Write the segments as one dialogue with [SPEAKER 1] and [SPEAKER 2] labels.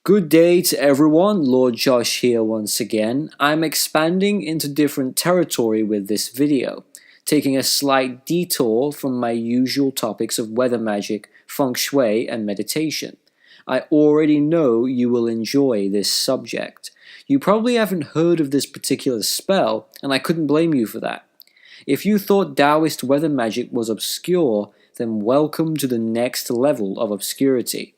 [SPEAKER 1] Good day to everyone, Lord Josh here once again. I'm expanding into different territory with this video, taking a slight detour from my usual topics of weather magic, feng shui, and meditation. I already know you will enjoy this subject. You probably haven't heard of this particular spell, and I couldn't blame you for that. If you thought Taoist weather magic was obscure, then welcome to the next level of obscurity.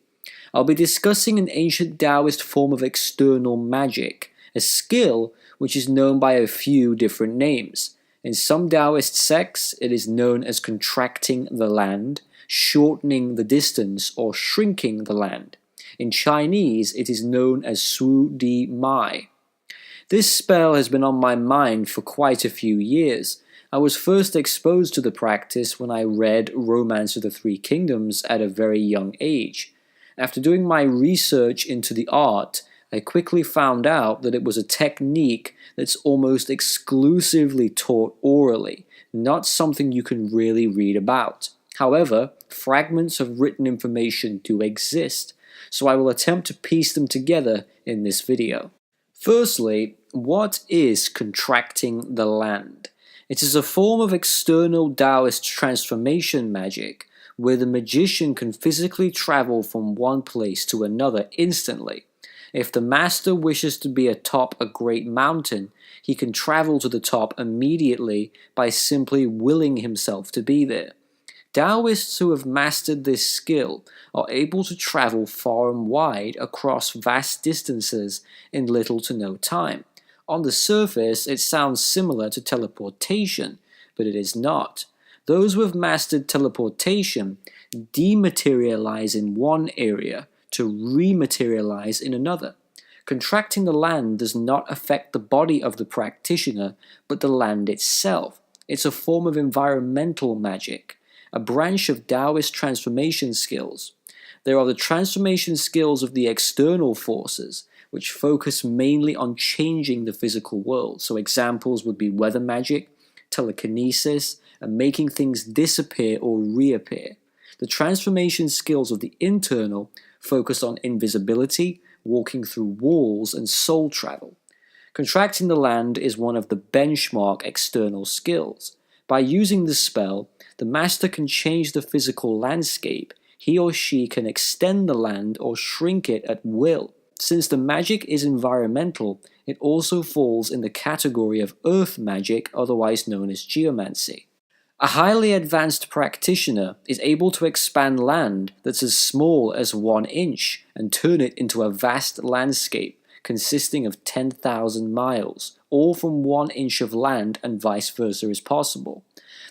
[SPEAKER 1] I'll be discussing an ancient Taoist form of external magic, a skill which is known by a few different names. In some Taoist sects, it is known as contracting the land, shortening the distance, or shrinking the land. In Chinese, it is known as Sudi. This spell has been on my mind for quite a few years. I was first exposed to the practice when I read Romance of the Three Kingdoms at a very young age. After doing my research into the art, I quickly found out that it was a technique that's almost exclusively taught orally, not something you can really read about. However, fragments of written information do exist, so I will attempt to piece them together in this video. Firstly, what is contracting the land? It is a form of external Taoist transformation magic, where the magician can physically travel from one place to another instantly. If the master wishes to be atop a great mountain, he can travel to the top immediately by simply willing himself to be there. Taoists who have mastered this skill are able to travel far and wide across vast distances in little to no time. On the surface, it sounds similar to teleportation, but it is not. Those who have mastered teleportation dematerialize in one area to rematerialize in another. Contracting the land does not affect the body of the practitioner, but the land itself. It's a form of environmental magic, a branch of Taoist transformation skills. There are the transformation skills of the external forces, which focus mainly on changing the physical world. So examples would be weather magic, telekinesis, and making things disappear or reappear. The transformation skills of the internal focus on invisibility, walking through walls, and soul travel. Contracting the land is one of the benchmark external skills. By using this spell, the master can change the physical landscape. He or she can extend the land or shrink it at will. Since the magic is environmental, it also falls in the category of earth magic, otherwise known as geomancy. A highly advanced practitioner is able to expand land that's as small as 1 inch and turn it into a vast landscape consisting of 10,000 miles. All from 1 inch of land and vice versa is possible.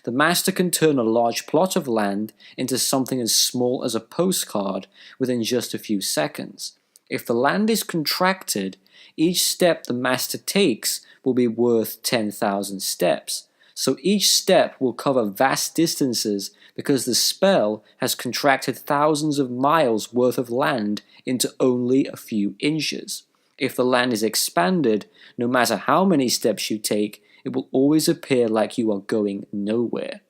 [SPEAKER 1] The master can turn a large plot of land into something as small as a postcard within just a few seconds. If the land is contracted, each step the master takes will be worth 10,000 steps. So each step will cover vast distances because the spell has contracted thousands of miles worth of land into only a few inches. If the land is expanded, no matter how many steps you take, it will always appear like you are going nowhere.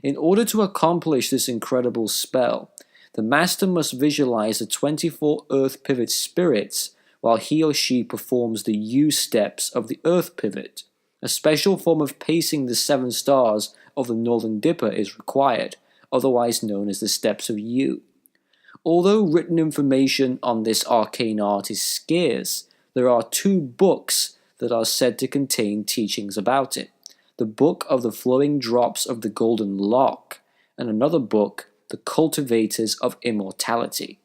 [SPEAKER 1] In order to accomplish this incredible spell, the master must visualize the 24 earth pivot spirits while he or she performs the U steps of the earth pivot. A special form of pacing the 7 stars of the Northern Dipper is required, otherwise known as the steps of U. Although written information on this arcane art is scarce, there are 2 books that are said to contain teachings about it. The Book of the Flowing Drops of the Golden Lock, and another book, The Cultivators of Immortality.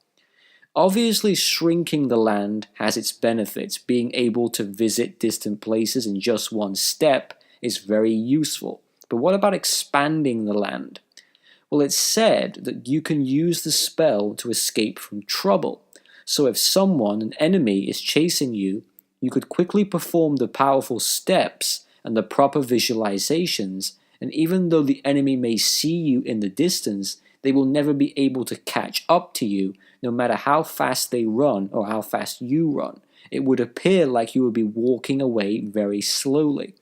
[SPEAKER 1] Obviously, shrinking the land has its benefits. Being able to visit distant places in just 1 step is very useful. But what about expanding the land? Well, it's said that you can use the spell to escape from trouble. So if someone, an enemy, is chasing you, you could quickly perform the powerful steps and the proper visualizations, and even though the enemy may see you in the distance, they will never be able to catch up to you, no matter how fast they run or how fast you run. It would appear like you would be walking away very slowly.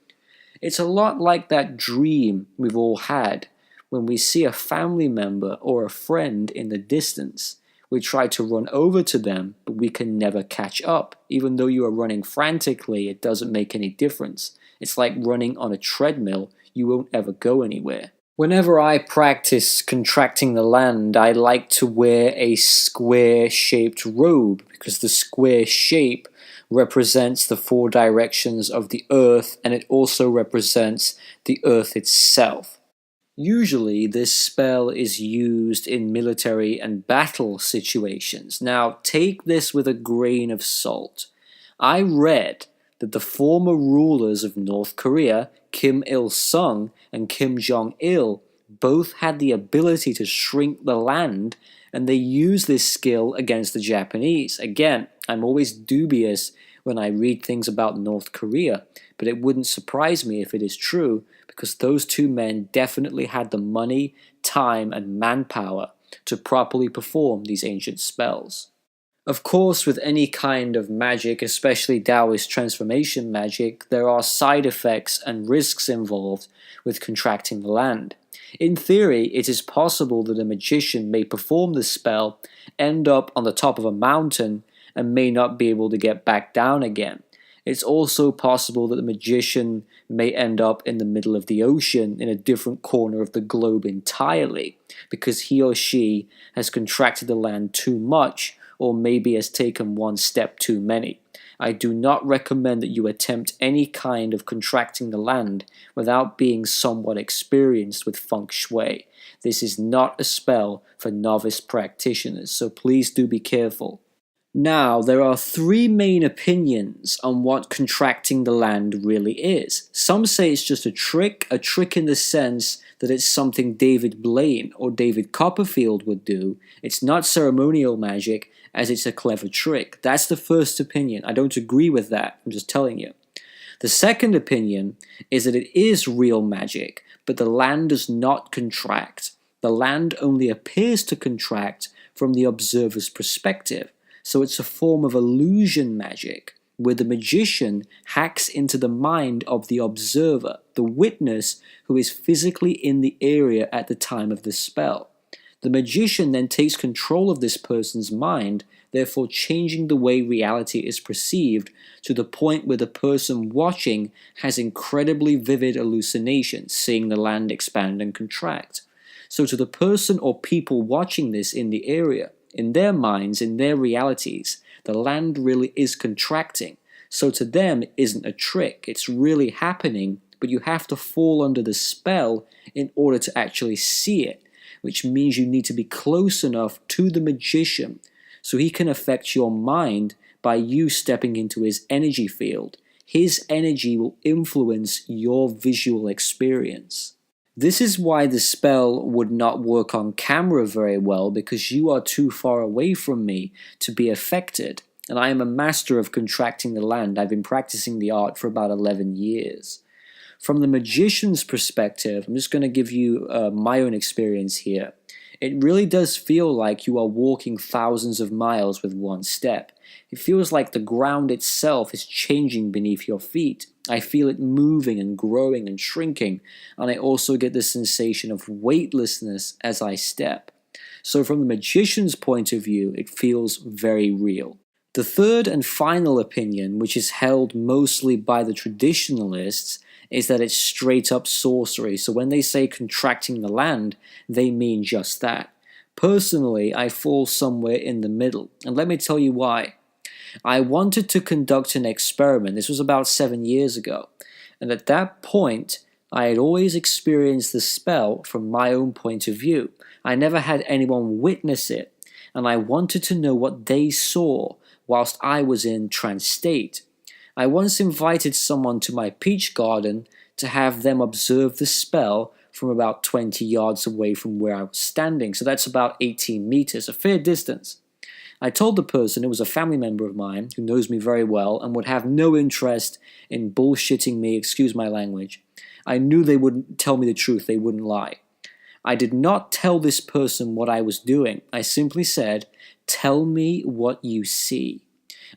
[SPEAKER 1] It's a lot like that dream we've all had when we see a family member or a friend in the distance. We try to run over to them, but we can never catch up. Even though you are running frantically, it doesn't make any difference. It's like running on a treadmill, you won't ever go anywhere. Whenever I practice contracting the land, I like to wear a square-shaped robe because the square shape represents the four directions of the earth, and it also represents the earth itself. Usually, this spell is used in military and battle situations. Now, take this with a grain of salt. I read that the former rulers of North Korea, Kim Il-sung and Kim Jong-il, both had the ability to shrink the land, and they used this skill against the Japanese. Again, I'm always dubious when I read things about North Korea, but it wouldn't surprise me if it is true, because those two men definitely had the money, time, and manpower to properly perform these ancient spells. Of course, with any kind of magic, especially Taoist Transformation Magick, there are side effects and risks involved with contracting the land. In theory, it is possible that a magician may perform the spell, end up on the top of a mountain, and may not be able to get back down again. It's also possible that the magician may end up in the middle of the ocean in a different corner of the globe entirely, because he or she has contracted the land too much, or maybe has taken one step too many. I do not recommend that you attempt any kind of contracting the land without being somewhat experienced with feng shui. This is not a spell for novice practitioners, so please do be careful. Now, there are three main opinions on what contracting the land really is. Some say it's just a trick in the sense that it's something David Blaine or David Copperfield would do. It's not ceremonial magic, as it's a clever trick. That's the first opinion. I don't agree with that, I'm just telling you. The second opinion is that it is real magic, but the land does not contract. The land only appears to contract from the observer's perspective. So it's a form of illusion magic, where the magician hacks into the mind of the observer, the witness who is physically in the area at the time of the spell. The magician then takes control of this person's mind, therefore changing the way reality is perceived to the point where the person watching has incredibly vivid hallucinations, seeing the land expand and contract. So to the person or people watching this in the area, in their minds, in their realities, the land really is contracting. So to them, it isn't a trick. It's really happening, but you have to fall under the spell in order to actually see it, which means you need to be close enough to the magician so he can affect your mind by you stepping into his energy field. His energy will influence your visual experience. This is why the spell would not work on camera very well, because you are too far away from me to be affected, and I am a master of contracting the land. I've been practicing the art for about 11 years. From the magician's perspective, I'm just going to give you my own experience here. It really does feel like you are walking thousands of miles with one step. It feels like the ground itself is changing beneath your feet. I feel it moving and growing and shrinking, and I also get the sensation of weightlessness as I step. So from the magician's point of view, it feels very real. The third and final opinion, which is held mostly by the traditionalists, is that it's straight up sorcery. So when they say contracting the land, they mean just that. Personally, I fall somewhere in the middle, and let me tell you why. I wanted to conduct an experiment. This was about 7 years ago, and at that point, I had always experienced the spell from my own point of view. I never had anyone witness it, and I wanted to know what they saw whilst I was in trance state. I once invited someone to my peach garden to have them observe the spell from about 20 yards away from where I was standing, so that's about 18 meters, a fair distance. I told the person it was a family member of mine who knows me very well and would have no interest in bullshitting me, excuse my language. I knew they wouldn't tell me the truth, they wouldn't lie. I did not tell this person what I was doing. I simply said, "Tell me what you see."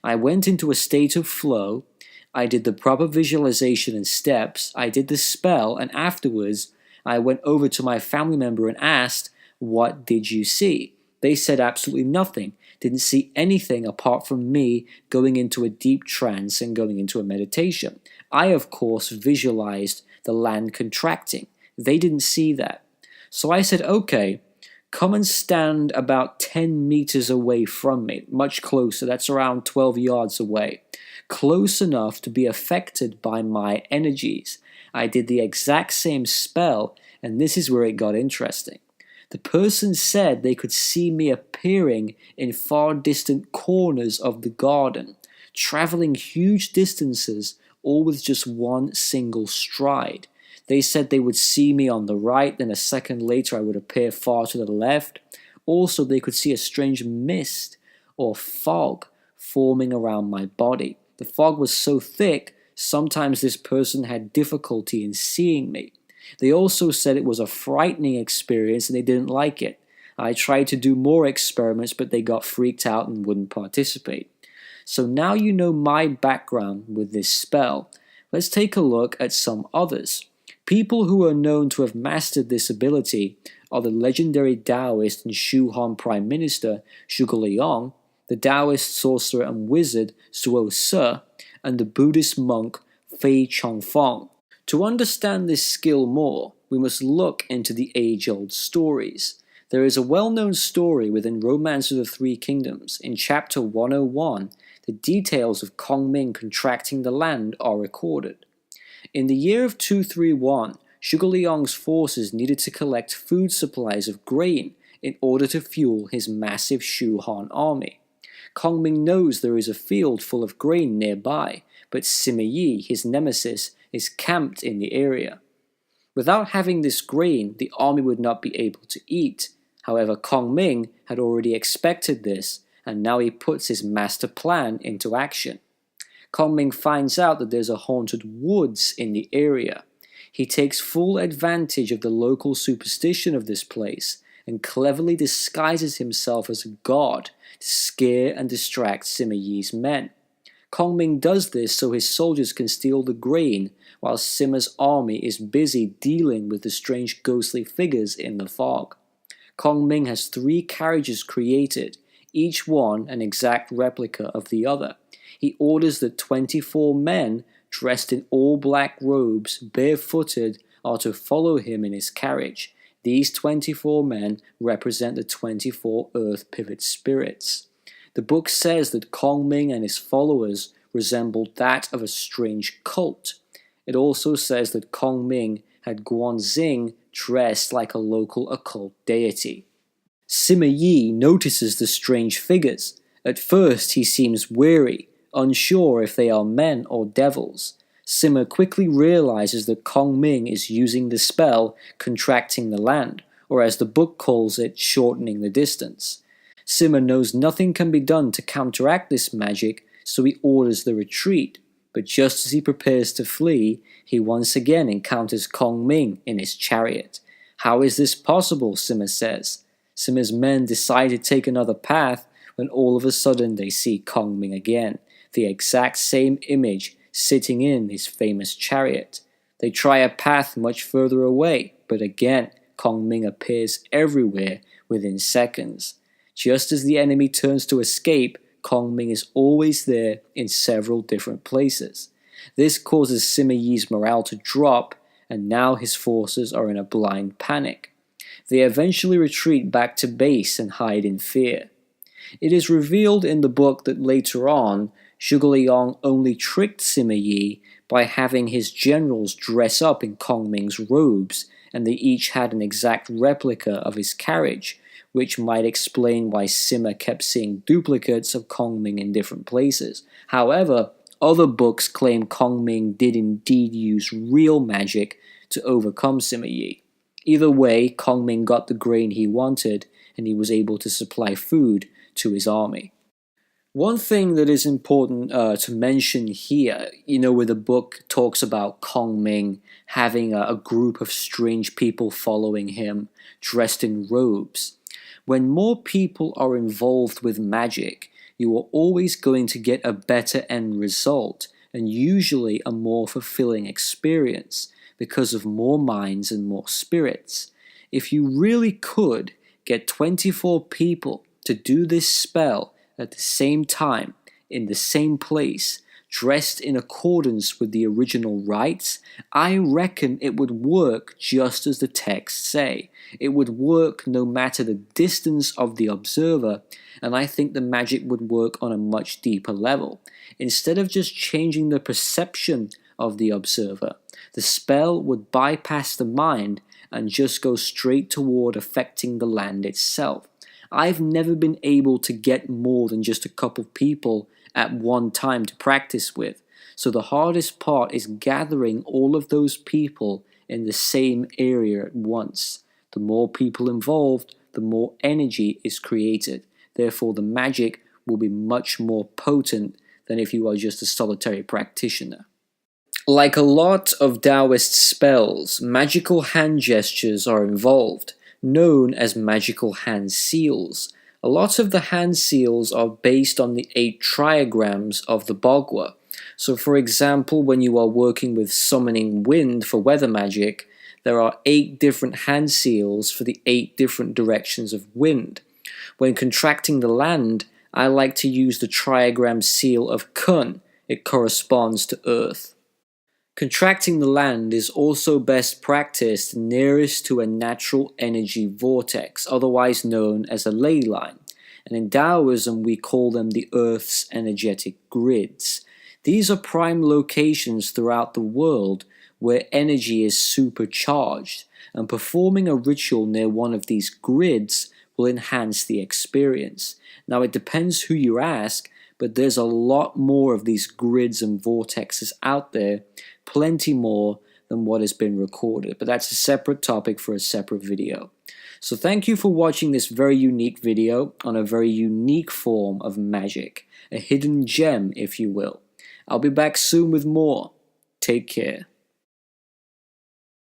[SPEAKER 1] I went into a state of flow, I did the proper visualization and steps, I did the spell, and afterwards I went over to my family member and asked, "What did you see?" They said absolutely nothing, didn't see anything apart from me going into a deep trance and going into a meditation. I, of course, visualized the land contracting. They didn't see that. So I said, okay, come and stand about 10 meters away from me, much closer, that's around 12 yards away, close enough to be affected by my energies. I did the exact same spell, and this is where it got interesting. The person said they could see me appearing in far distant corners of the garden, traveling huge distances, all with just one single stride. They said they would see me on the right, then a second later I would appear far to the left. Also, they could see a strange mist or fog forming around my body. The fog was so thick, sometimes this person had difficulty in seeing me. They also said it was a frightening experience and they didn't like it. I tried to do more experiments, but they got freaked out and wouldn't participate. So now you know my background with this spell. Let's take a look at some others. People who are known to have mastered this ability are the legendary Taoist and Shu Han Prime Minister Zhuge Liang, the Taoist sorcerer and wizard Zuo Se, and the Buddhist monk Fei Chongfeng. To understand this skill more, we must look into the age-old stories. There is a well-known story within Romance of the Three Kingdoms. In chapter 101, the details of Kongming contracting the land are recorded. In the year of 231, Zhuge Liang's forces needed to collect food supplies of grain in order to fuel his massive Shu Han army. Kongming knows there is a field full of grain nearby, but Sima Yi, his nemesis, is camped in the area. Without having this grain, the army would not be able to eat. However, Kongming had already expected this, and now he puts his master plan into action. Kongming finds out that there's a haunted woods in the area. He takes full advantage of the local superstition of this place and cleverly disguises himself as a god to scare and distract Sima Yi's men. Kongming does this so his soldiers can steal the grain while Sima's army is busy dealing with the strange ghostly figures in the fog. Kongming has 3 carriages created, each one an exact replica of the other. He orders that 24 men dressed in all black robes, barefooted, are to follow him in his carriage. These 24 men represent the 24 earth pivot spirits. The book says that Kongming and his followers resembled that of a strange cult. It also says that Kongming had Guanxing dressed like a local occult deity. Sima Yi notices the strange figures. At first he seems weary, unsure if they are men or devils. Sima quickly realizes that Kongming is using the spell contracting the land, or as the book calls it, shortening the distance. Sima knows nothing can be done to counteract this magic, so he orders the retreat. But just as he prepares to flee, he once again encounters Kongming in his chariot. How is this possible, Sima says. Sima's men decide to take another path when all of a sudden they see Kongming again, the exact same image sitting in his famous chariot. They try a path much further away, but again, Kongming appears everywhere within seconds. Just as the enemy turns to escape, Kongming is always there in several different places. This causes Sima Yi's morale to drop, and now his forces are in a blind panic. They eventually retreat back to base and hide in fear. It is revealed in the book that later on, Zhuge Liang only tricked Sima Yi by having his generals dress up in Kongming's robes, and they each had an exact replica of his carriage, which might explain why Sima kept seeing duplicates of Kongming in different places. However, other books claim Kongming did indeed use real magic to overcome Sima Yi. Either way, Kongming got the grain he wanted, and he was able to supply food to his army. One thing that is important to mention here, where the book talks about Kongming having a group of strange people following him, dressed in robes. When more people are involved with magic, you are always going to get a better end result, and usually a more fulfilling experience, because of more minds and more spirits. If you really could, get 24 people to do this spell at the same time, in the same place, dressed in accordance with the original rites, I reckon it would work just as the texts say. It would work no matter the distance of the observer, and I think the magic would work on a much deeper level. Instead of just changing the perception of the observer, the spell would bypass the mind and just go straight toward affecting the land itself. I've never been able to get more than just a couple people at one time to practice with, so the hardest part is gathering all of those people in the same area at once. The more people involved, the more energy is created. Therefore, the magic will be much more potent than if you are just a solitary practitioner. Like a lot of Taoist spells, magical hand gestures are involved, known as magical hand seals. A lot of the hand seals are based on the 8 trigrams of the Bagua. So for example, when you are working with summoning wind for weather magic, there are 8 different hand seals for the 8 different directions of wind. When contracting the land, I like to use the trigram seal of Kun. It corresponds to earth. Contracting the land is also best practiced nearest to a natural energy vortex, otherwise known as a ley line. And in Taoism, we call them the Earth's energetic grids. These are prime locations throughout the world where energy is supercharged, and performing a ritual near one of these grids will enhance the experience. Now, it depends who you ask, but there's a lot more of these grids and vortexes out there, plenty more than what has been recorded, but that's a separate topic for a separate video. So thank you for watching this very unique video on a very unique form of magic, a hidden gem if you will. I'll be back soon with more. Take care.